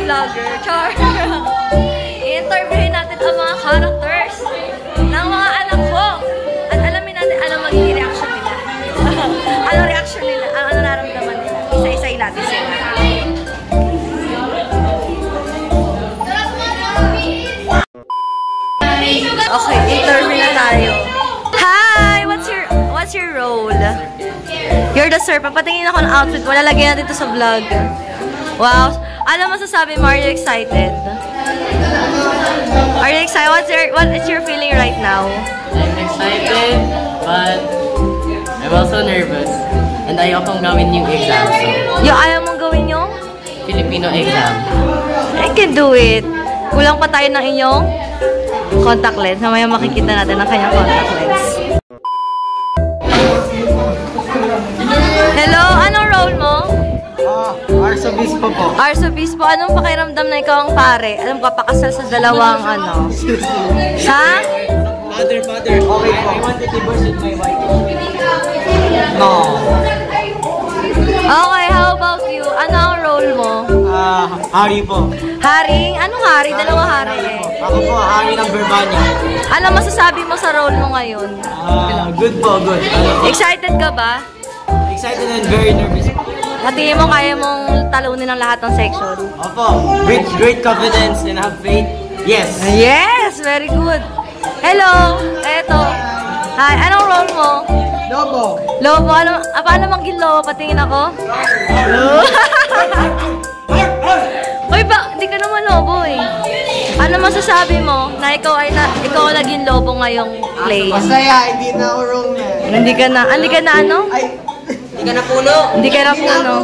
vlogger. Char! I-interviewin natin ang mga characters ng mga anak ko. At alamin natin anong magiging reaction nila. Anong reaction nila? Ano nararamdaman nila? Isa-isay natin sila. Okay, interview na tayo. Hi! What's your role? You're the sir. Papatingin ako ng outfit. Wala lagyan natin ito sa vlog. Wow. Ano masasabi mo? Are you excited? Are you excited? What is your feeling right now? I'm excited, but I'm also nervous. And ayaw kong gawin yung exam. So, Yung ayaw mong gawin yung? Filipino exam. I can do it. Kulang pa tayo ng inyong contact lens. Mamaya makikita natin ang kanyang contact lens. Hello, anong role mo? Arsobispo po. Arsobispo, anong pakiramdam na ikaw ang pare? Anong kapakasal sa dalawang ano? Ha? Father. Okay po. I want to divorce with my wife. No. Okay, how about you? Ano ang role mo? Hari po. Haring? Anong hari? Dalawang hari eh. Ako po, hari ng Berbanya. Ano masasabi mo sa role mo ngayon? Good po, good. Excited ka ba? Excited and very nervous. Hatiin mo, kaya mong talunin ang lahat ng section? Opo, great confidence and have faith. Yes. Yes! Very good. Hello! Eto. Hi, anong role mo? Lobo. Lobo, paano maging lobo? Patingin ako? Uy, hindi ka naman lobo eh. Ano masasabi mo na ikaw naging lobo ngayong play? Masaya, hindi na ako wrong na. Hindi ka na ano? Hindi ka na puno. Hindi ka na puno.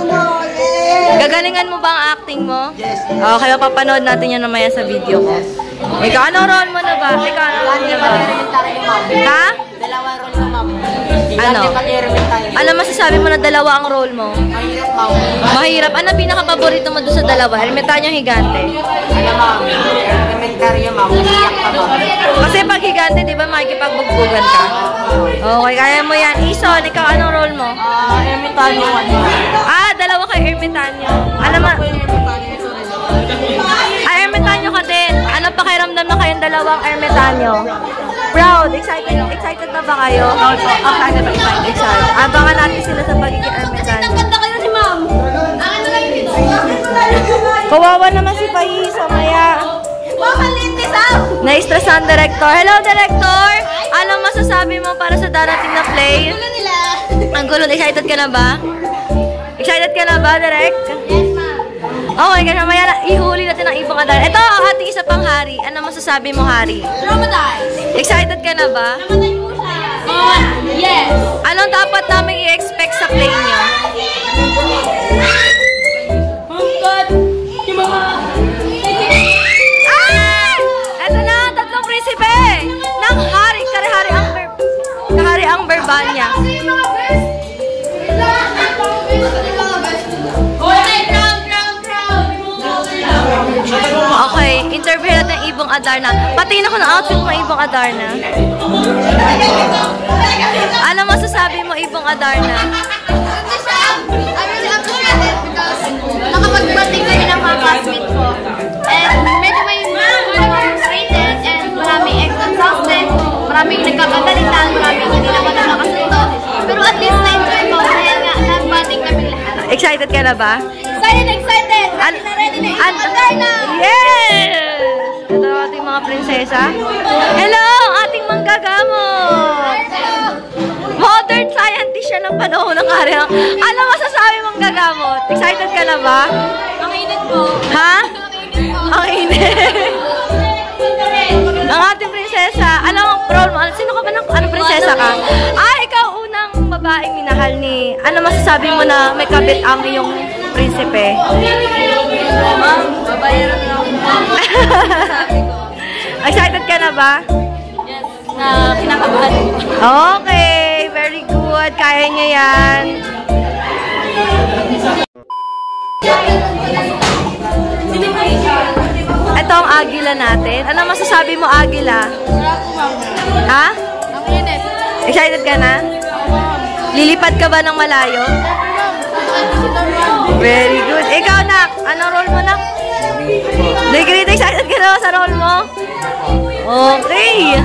Gagalingan mo ba ang acting mo? Yes. Okay, mapapanood natin yan namaya sa video ko. Ikaw, anong role mo na ba? Ikaw, anong role mo na ba? Ha? Dalawang role mo, ma'am. Ano? Ano masasabi mo na dalawa ang role mo? Mahirap, ma'am. Mahirap. Ano pinaka-paborito mo doon sa dalawa? Ermitanyo, Higante? Ano, ma'am? Elementaryo, ma'am. Iyak ka, ma'am. Kasi pag Higante, di ba makikipagbugbugan ka? Okay, kaya mo yan. Ison, ikaw, anong role mo? Elementaryo, Dalawa kay Ermitanyo. Ano ma... Ermitanyo ka din. Ano pakiramdam na kayong dalawang Ermitanyo? Proud. Excited na ba kayo? Excited. Abangan natin sila sa pagiging Ermitanyo. Ganda kayo ni ma'am. Ang ano lang dito. Kawawa naman si Pais. Mamaya. Mama, lintis out. Na-stress ang director. Hello, director! Anong masasabi mo para sa darating na play? Gulo nila. Ang gulo. Excited ka na ba? Excited ka na ba, Direk? Yes, ma'am. Okay, kasi mamaya ihuli natin ang ibang adar. Ito ang ating isa pang hari. Ano masasabi mo, hari? Traumatized. Excited ka na ba? Namatay po siya. Yes. Anong dapat namin i-expect sa play niyo? Ito na, tatlong prinsipe ng hari. Kahari ang Berbanya. Okay, interview natin ang Ibong Adarna. Patingin ako ng outfit mo, Ibong Adarna. Ano masasabi mo, Ibong Adarna? I really appreciate it because nakapag-banding kami ng mga classmates ko. And medyo may frustrated and maraming exam din. Maraming nagkakagalitan, maraming hindi naman nakakasunod. Pero at least na-enjoy ko dahil nga nag-banding kami lahat. Excited ka na ba? Excited! Ready na Ibong Adarna! Yes! Ito ang ating mga prinsesa. Hello! Ating manggagamot! Modern scientist siya ng panahon ng karya. Ano masasabi mong gagamot? Excited ka na ba? Ang init po. Ha? Ang init po. Ang init. Ang ating prinsesa. Anong role mo? Sino ka ba ng prinsesa ka? Ikaw unang babaeng minahal ni... Ano masasabi mo na may kabit ang iyong prinsipe? Ma'am, babayaran na ako. Excited ka na ba? Yes, na kinakabahan ko. Okay, very good. Kaya niya yan. Ito ang agila natin. Ano masasabi mo, agila? Ha? Ang init. Excited ka na? Lilipad ka ba ng malayo? Very good. Ikaw, Nak. Anong role mo, Nak? ka na ba sa role mo? Okay.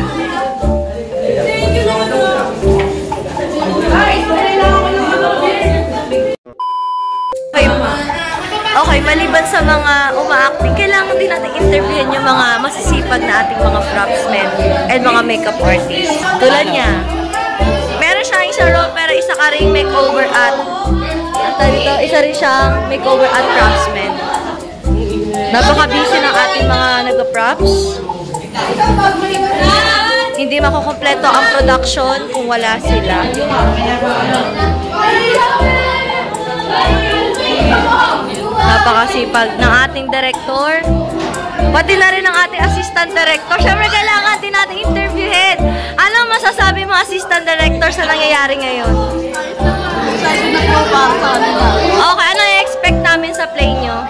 Okay, maliban sa mga uma-acting, kailangan din natin interviewin yung mga masisipag na ating mga propsmen and mga makeup artists. Tulad niya, meron siyang isang role pero isa ka ring makeover at isa rin siyang makeover at propsmen. Napaka-busy ng ating mga nag-props. Hindi makukompleto ang production kung wala sila. Napakasipag ng ating director. Pati na rin ang ating assistant director. Siyempre, kailangan din natin interviewin. Ano masasabi mo, assistant director, sa nangyayari ngayon? Okay, ano i-expect namin sa play nyo?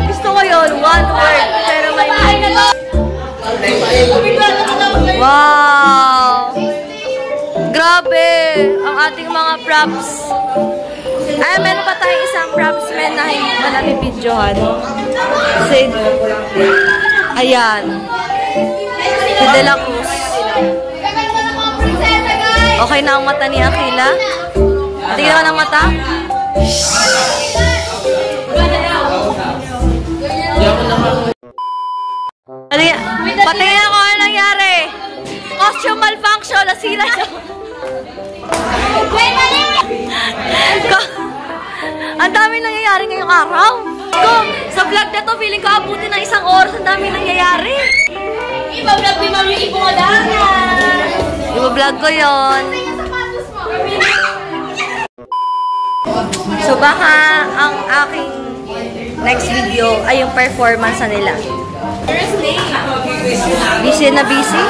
Gusto ko yun. One word. Pero may meaning. Wow! Grabe! Ang ating mga props. Ay, meron pa tayong isang propsman na hindi na namin videohan. Ayan. Si De La Cruz. Okay na ang mata ni Aquila? Tingnan ko ng mata. Patingin ako ano nangyari. Costume malfunction. Nasira siya. Ang dami nangyayari ngayong araw. Sa vlog na to, feeling ko abutin ng isang oras. Ang dami nangyayari. Iba-vlog din mo yung ibong adana. Iba-vlog ko yun. So baka ang aking next video ay yung performance nila. Busy na busy?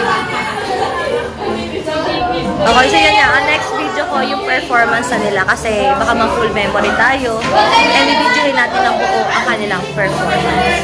Okay, so yun nga. Ang next video ko yung performance nila kasi baka ma-full memory tayo. And i-videoin natin ang buo ang kanilang performance.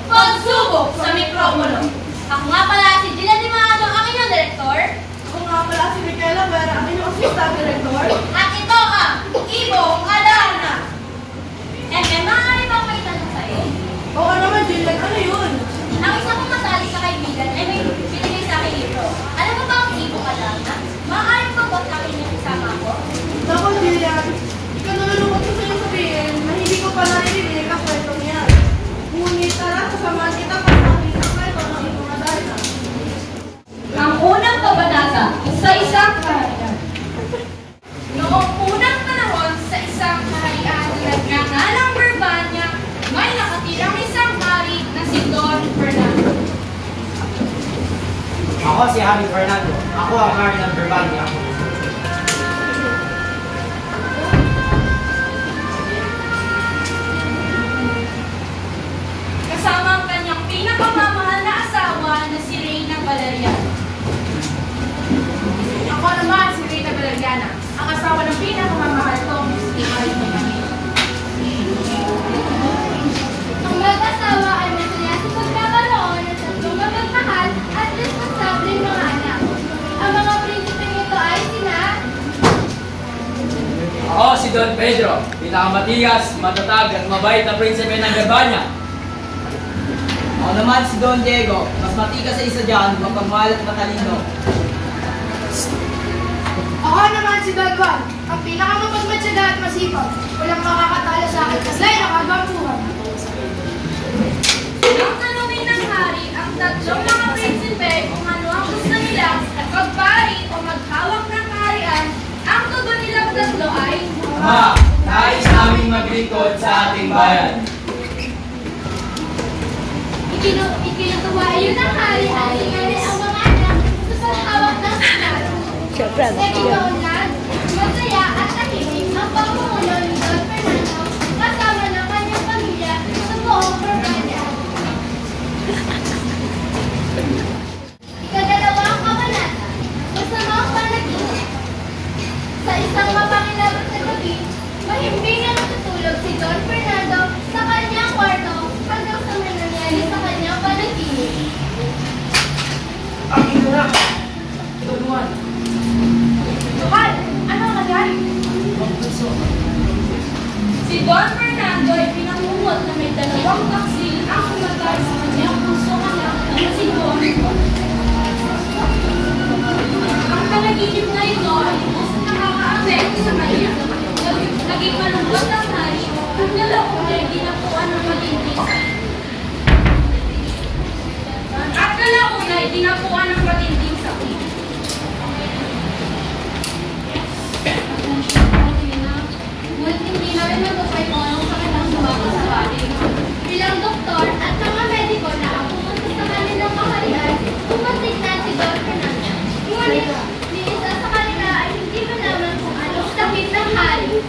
Pagsubok sa mikropono. Ako nga pala si Dylan Dimano, ang inyong direktor. Ako nga pala si Michaela Vera, ang inyong assistant director. At ito ang Ibong Adana. And may maaari bang may tanong sa'yo? Oo naman, Dylan, ano yun? Ang isa kong matalik na kaibigan ay may binigay sa akin libro. Alam mo ba ang Ibong Adana? Maaari ba ba ang inyong isama ko? Naku, Dylan, ikaw nalulungkot ko sa'yo sabihin na hindi ko pa naririnig ang kwentong yan. Ngunit tara, kasamahan kita para makita ang kwento ng Ibong Adana. Ang unang kabanata sa isang kaharian. Noong unang panahon sa isang kaharian na nagngangalang Berbanya, may nakatirang isang hari na si Don Fernando. Ako si Hari Fernando. Ako ang hari ng Berbanya. Kasama ang kanyang pinakamamahal na asawa na si Reyna Valeriana. Ako naman si Rita Valeriana, ang asawa ng pinakamamahal kong si Hari Fernando. Ang mag-asawa ay masaya sa pagkakaroon ng tatlong magmahal at responsableng mga anak. Ang mga prinsipeng ito ay sina Ako si Don Pedro, pinakamatigas, matatag at mabait na prinsipe ng Berbanya. Ako naman si Don Diego. Mas matikas sa isa dyan, mapagmahal at matalino. Ako naman si Don Juan, ang pinakamapagmatsyada at masipag. Walang makakatalo sa akin kasi nakagwampuhan. ang tanungin ng hari ang tatlong mga prinsipe kung ano ang gusto nila at magpari o maghawak ng kaharian. Ang tugon nilang tatlo ay Ma, nais naming maglingkod sa ating bayan. ikinutuwa yun ng hari at singali ang mga anak sa hawak ng senado. Siyempre, Nagkaunlad, masaya at tahimik ang pamumuno ni Don Fernando kasama ng kanyang pamilya sa buong Berbanya. tinapuan ng matinding sakit. Ngunit hindi na rin natupay kung anong sakit ang sumakot sa bali. Bilang doktor at mga mediko na ang pumunta sa kanilang kaharian, pumatignan si Don Fernando. Ngunit, ni isa sa kanila ay hindi malaman kung anong sakit ng hari.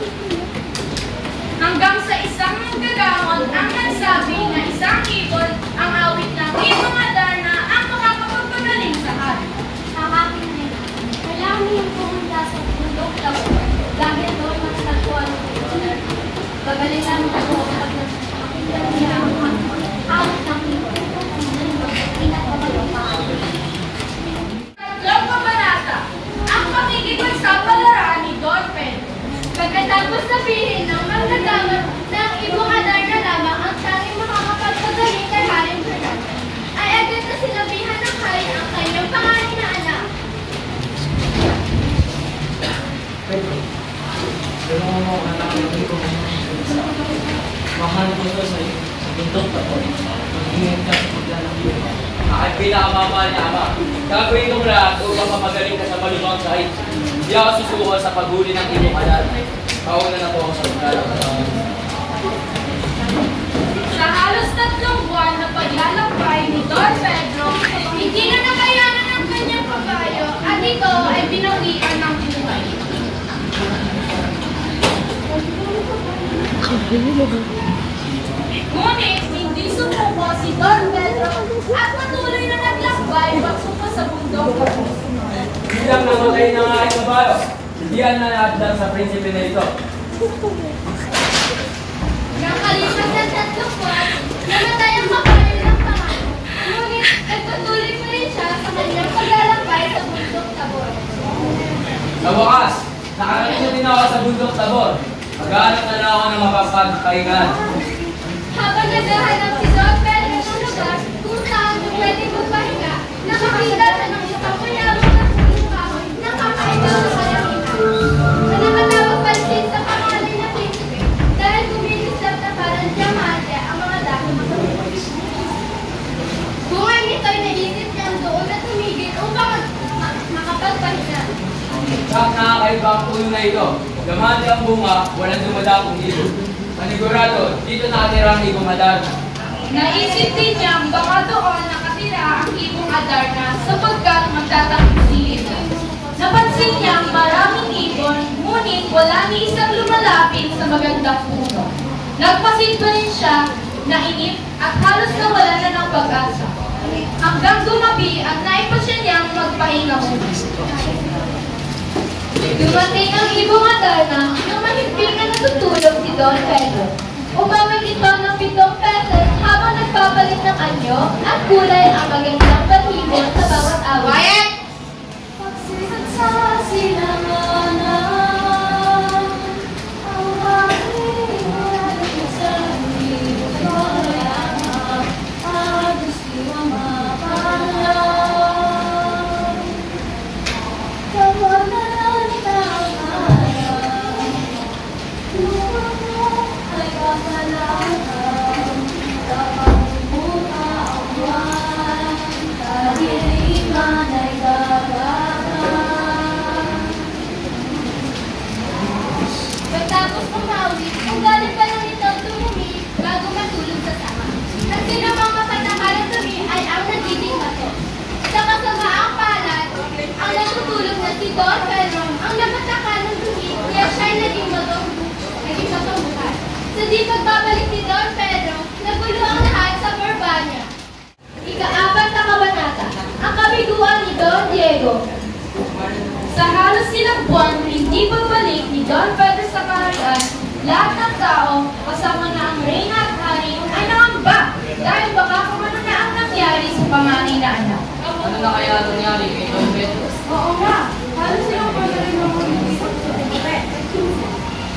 Hanggang sa isang manggagamot ang nagsabi na isang ibon ang awit ng ibong Adarna ang makakapagpagaling sa hari. Nakakapin nila. Kailangan niyong pumunta sa bundok Tabor. Dahil doon matatagpuan ng ibon. Pagalingan mo ako kapag nakakapindan niya ang awit ng ibon. Tatlong kabanata, ang pakikipagsapalaran ni Don Pedro. Pagkatapos sabihin ng manggagamot na ang ibong Adarna lamang ang tanging makakapagpagaling kay Haring Fernando, ay agad na sinabihan ng hari ang kanyang pangalan na anak. Pero mo anak ng ibong mahal ko to sa bundok Tabor. Mag-ingat ka sa paglalakbay. Aking pinakamamahal na ama, gagawin kong lahat upang mapagaling ka sa malubhang sakit. Hindi ako susuko sa paghuli ng ibong Adarna. Kauna na po ako sa paglalakbay. Sa halos 3 buwan na paglalakbay ni Don Pedro, hindi na nakayanan ang kanyang kabayo at ito ay binawian ng buhay. Ngunit hindi sumuko si Don Pedro at patuloy na naglakbay pagsumpa sa bundok. Bilang namatay ng aking kabayo, hindi yan na naadlan sa prinsipe na ito. Nakalipas ng 3 buwan, namatay ang kabayo ng pangalan. Ngunit nagpatuloy pa rin siya sa kanyang paglalakbay sa bundok Tabor. Sa wakas, nakarating na din ako sa bundok Tabor. Maghanap na lang ako ng mapapagpahingahan. Habang naghahanap si Don Pedro ng lugar kung saan pwede magpahinga, nakakita siya ng isang mayabang na puling kahoy na kakaiba sa kalangitan. Na nakatawag pansin sa pangalan na prinsipe dahil kumikislap na parang diamante ang mga dahon ng kahoy. Bunga nito'y naisip niyang doon na tumigil upang makapagpahinga. At nakakaiba ang puno na ito. Gamante ang bunga, walang dumadakong ilog. Panigurado, dito nakatira ang ibong Adarna. Naisip din niyang baka doon nakatira ang ibong Adarna sapagkat magtatakip ito. Napansin niyang maraming ibon, ngunit wala ni isang lumalapit sa magandang puno. Nagpasit pa rin siya, nainip at halos nawala na ng pag-asa. Hanggang gumabi at naipasya niyang magpahinga muna. Dumating ang ibong Adarna nang mahimping na natutulog si Don Pedro. Umawit ito ng 7 pesos habang nagpapalit ng anyo at kulay ang magandang batibo sa bawat awit. Pagsikat sa silanganan, ang aking alam sa libot ko lamang, ang gusto mapalang. Kawalan pagtapos umawit, ang galing pa lang ito tumumi bago matulog sa sama. At sinamang mapatakalang dumi ay ang nagiging bato. Sa kasamaang palad, ang natutulog na si Don Pedro ang napatakalang dumi kaya siya'y naging batong bukas. Sa di pagbabalik ni Don Pedro, nagulo ang lahat sa korba niya. Ika-4 na kabanata, ang kabiguan ni Don Diego. Sa halos ilang buwan, hindi pagbalik ni Don Pedro sa kaharian, lahat ng tao, kasama na ang reyna at hari, ay nangamba dahil baka kung ano na ang nangyari sa panganay na anak. Ano na kaya nangyari kay Don Pedro? Oo nga, halos ilang buwan na rin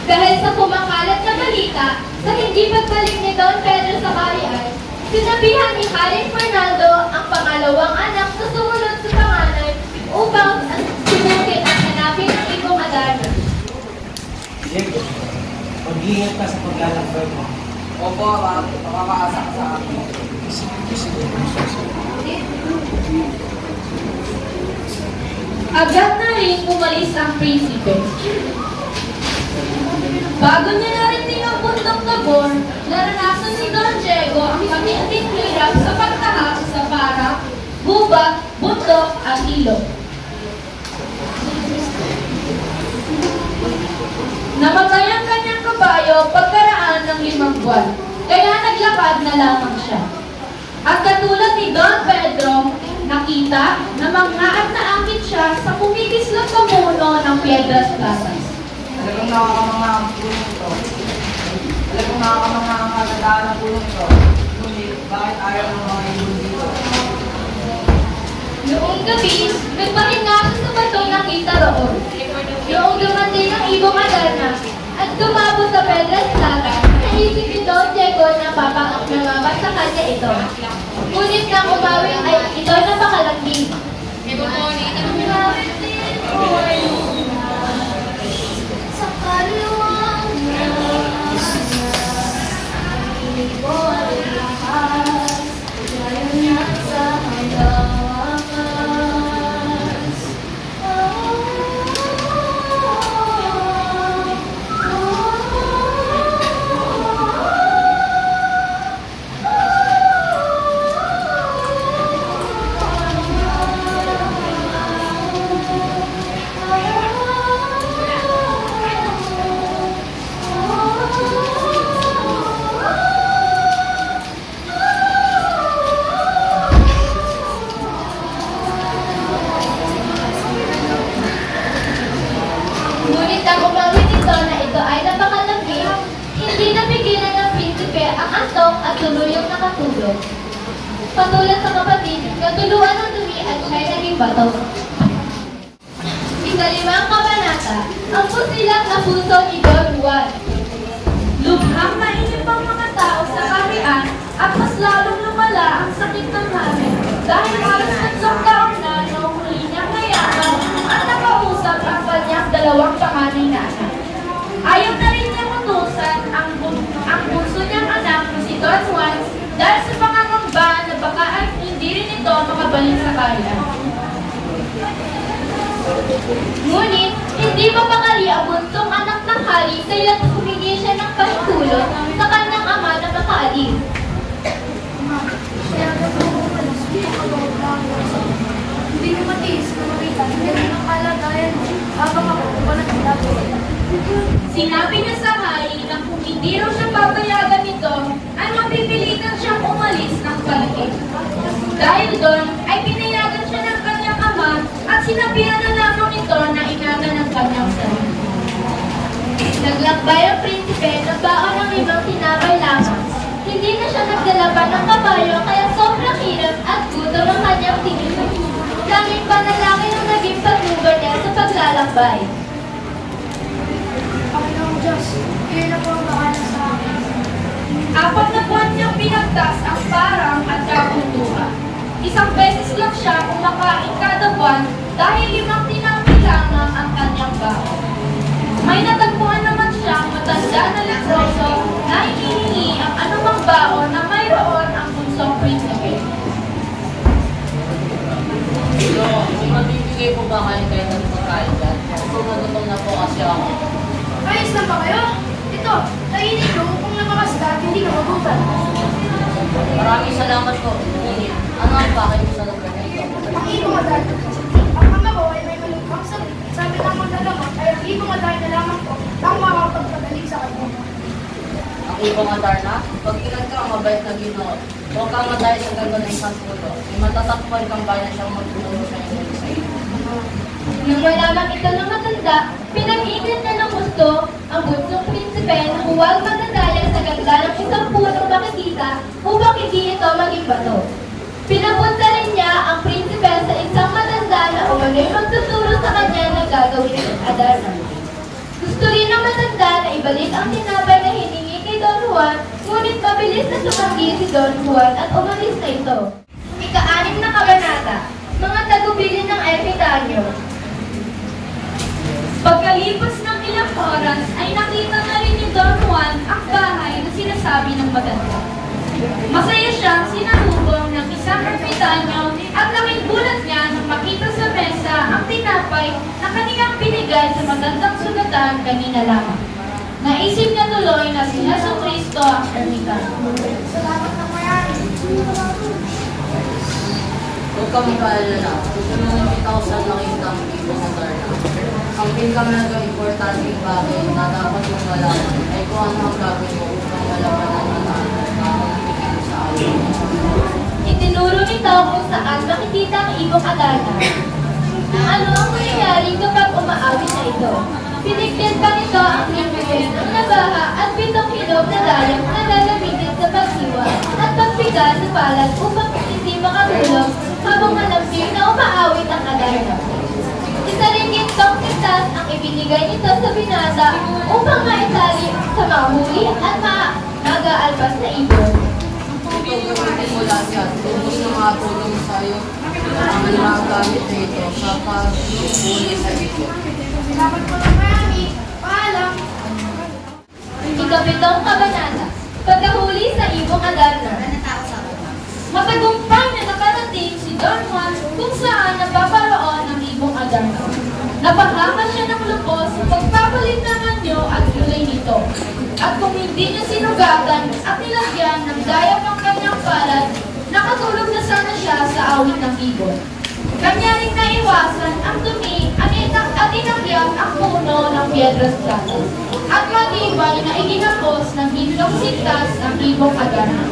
Dahil sa kumakalat na balita, sa hindi pagbalik ni Don Pedro sa kaharian, sinabihan ni Haring Fernando ang pangalawang anak na sumunod sa panganay upang sinukit at hanapin ang ibong Adarna. Diego, mag-ingat ka sa paglalakbay mo. Opo, makakaasa ka sa akin. Agad na rin umalis ang prinsipe. Bago niya narating ang bundok Tabor, naranasan ni Don Diego ang matinding hirap sa pagtaas sa parak, gubat, bundok at ilog. Namatay ang kanyang kabayo pagkaraan ng 5 buwan, kaya naglakad na lamang siya. At katulad ni Don Pedro, nakita na mangaat na angkit siya sa kumikislap na puno ng Piedras Plazas. Talagang nakakamanga ang pulong ito. Talagang nakakamanga ang kagadaan ng pulong ito. Ngunit, bakit ayaw ng mga ibon dito? Noong gabi, nagpahinga sa bato nakita roon. Noong dumating ang ibong Adarna at tumabot sa Piedras Plazas, naisip ni Don Diego na papangamamat sa kanya ito. Ngunit nang umawi ay ito napakalambing. Sa kaluwang ko ay lakas, ngayon at sa hanggang wakas. Ngunit ang umawi nito na ito ay napakalambing, hindi napigilan ng prinsipe ang antok at tuluyong nakatulog. Patulad sa kapatid, katuluan ng dumi at siya'y naging bato. Ikalimang kabanata, ang pusilang na puso ni Don Juan. Lubhang mainip ang mga tao sa kaharian at mas lalong lumala ang sakit ng hamon dahil halos 3 taon na noong huli niyang nayaman at nakausap ang kanyang 2 panganay na anak. Ayaw na rin niya utusan ang bunso niyang anak na si Don Juan dahil sa pangangamba na baka ay hindi rin ito makabalik sa kaharian. Ngunit, hindi mapakali ang bunsong anak ng hari kaya't humingi siya ng pahintulot sa kanyang ama na makaalis. Hindi ko matiis na makita hindi ng kalagayan habang ako naglago. Sinabi niya sa hari na kung hindi raw siya papayagan nito, ay mapipilitan siyang umalis ng paligid. Dahil doon, ay pinayagan siya ng kanyang ama at sinabihan na lamang nito na inaga ng kanyang sarili. Naglakbay ang prinsipe na baon ng 5 tinapay lamang. Hindi na siya nagdalaban ng kabayo kaya sobrang hirap at gutom ang kanyang tingin. Tanging panalangin ang naging paglugar niya sa paglalakbay. Panginoong Diyos, iyon na po ang bakalan sa akin. 4 buwan niyang pinagtas ang parang at kabunduhan. 1 beses lang siya kumakain kada buwan dahil 5 tinapay lamang ang kanyang baon. May natagpuan naman siyang matanda na leproso na hinihingi ang anumang baon na mayroon ang bunsong prinsipe. So, kung mabibigay po ba kayo kahit ng pagkain dyan? Kung nagutom na po kasi ako. Ayos na ba kayo? Ito, kainin nyo kung namakasda at hindi ka magutan. Maraming salamat po. Ngunit, ano ang bakit mo sa lugar na ito? Ang ibong adal, ang ama ko ay may malungkang sakit. Sabi ng magdalaman ay ang ibong adal na lamang po ang makapagpagaling sa kanya. Ang ibang Adarna, pag ilan ka ang mabait na Ginoo, huwag kang matay sa ganda ng isang puto. May matatakpan kang bayan siyang magtulong sa inyo sa iyo. Nang malaman ito ng matanda, pinag-ingit niya ng gusto ang bunsong prinsipe na huwag magdadaya sa ganda ng isang punong makikita upang hindi ito maging bato. Pinapunta rin niya ang prinsipe sa isang matanda na umano'y magtuturo sa kanya na gagawin ng Adarna. Gusto rin ng matanda na ibalik ang tinapay na hiningi kay Don Juan, ngunit mabilis na tumanggi si Don Juan at umalis na ito. Ika-6 na kabanata, mga tagubilin ng ermitanyo. Pagkalipas ng ilang oras ay nakita na rin ni Don Juan ang bahay na sinasabi ng matanda. Masaya siyang sinalubong ng isang ermitanyo at laking gulat niya nang makita sa mesa ang tinapay na lamang. Naisip niya tuloy na si Jesu Cristo ang ermitano. Huwag ka mag-aalala. Susunod kita sa nakita ang ibang altar na. Ang pinkamalaga importanteng bagay na dapat mong malaman ay kung ano ang gagawin mo upang malabanan ang nakakabigay sa akin. Itinuro nito kung saan makikita ang ibong Adarna. Ano ang mangyayari kapag umaawit na ito? Pinigyan pa nito ang influence ng nabaha at 7 hinog na dayang na gagamitin sa paghiwa at pagpiga sa palad upang hindi makatulog habang malambing na umaawit ang Adarna. Isa rin gintong pintas ang ibinigay nito sa binata upang maitali sa mga huli at mag-aalpas na ibon. Ito gamitin mo lahat yan. Tubos na makatulong sa iyo ang mga gamit na ito sa pag-huli sa ito. Salamat po ng marami. Paalam. Ikapitong kabanata, pagkahuli sa ibong Adarna. Matagumpay na nakarating si Don Juan kung saan napaparoon ang ibong Adarna. Napahaman siya ng lupos sa pagpapalit ng anyo at gulay nito. At kung hindi niya sinugatan at nilagyan ng dayap ang kanyang palad, nakatulog na sana siya sa awit ng ibon. Kanya rin naiwasan ang dumi at inakyat ang puno ng Piedras Blancas at matibay na iginapos ng himnong sintas ang ibong Adarna.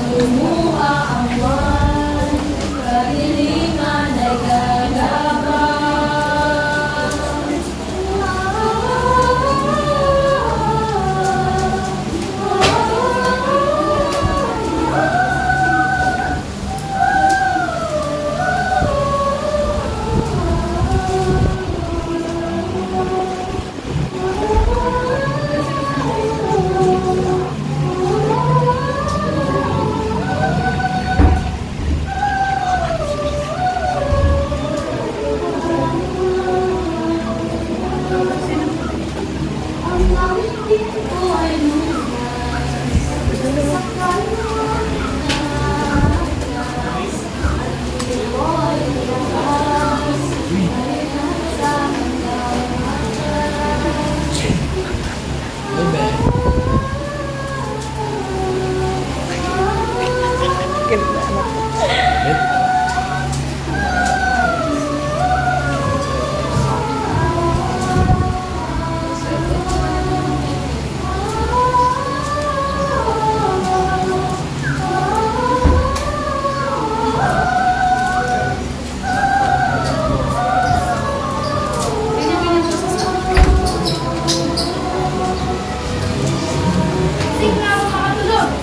Lumuha ang buwan, kahilingan ay gagabang.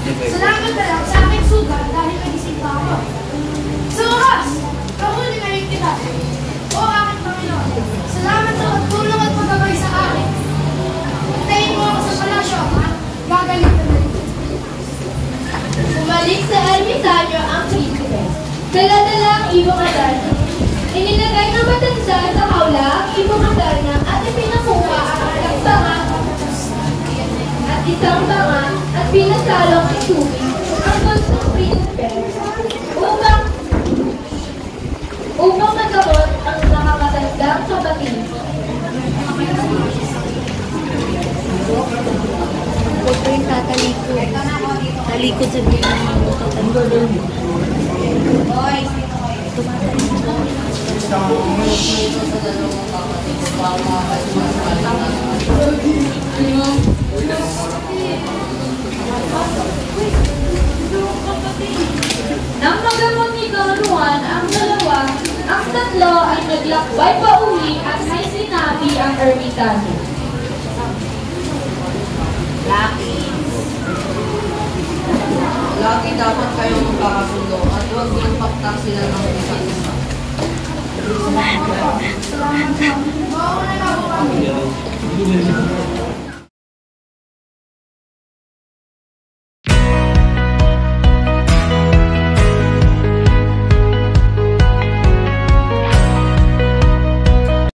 Salamat na lang sa aking sugat dahil nagising pa ako. Sa oras, kahuli na rin kita. O aking Panginoon, salamat sa pagtulong at paggabay sa akin. Tayin mo ako sa palasyo at gagalit na rin. Bumalik sa ermitanyo ang prinsipe. Dala-dala ang ibong Adarna. Inilagay ng matanda sa kaula ang ibong Adarna at ipinakuha ang isang bangat at pinasalong ni Tumi ang bunsong prinsipe upang magabot ang nakakatandang kapatid. Huwag ko yung tatalikod. Talikod sa bilang ng mga tatanda. Ito sa dalawang kapatid upang makakalimutan Nang magamot ni Don Juan ang dalawa, ang tatlo ay naglakbay pa uli at may sinabi ang ermitano. Lagi dapat kayong magkakasundo at huwag niyong paktan sila ng isa't isa. Oo,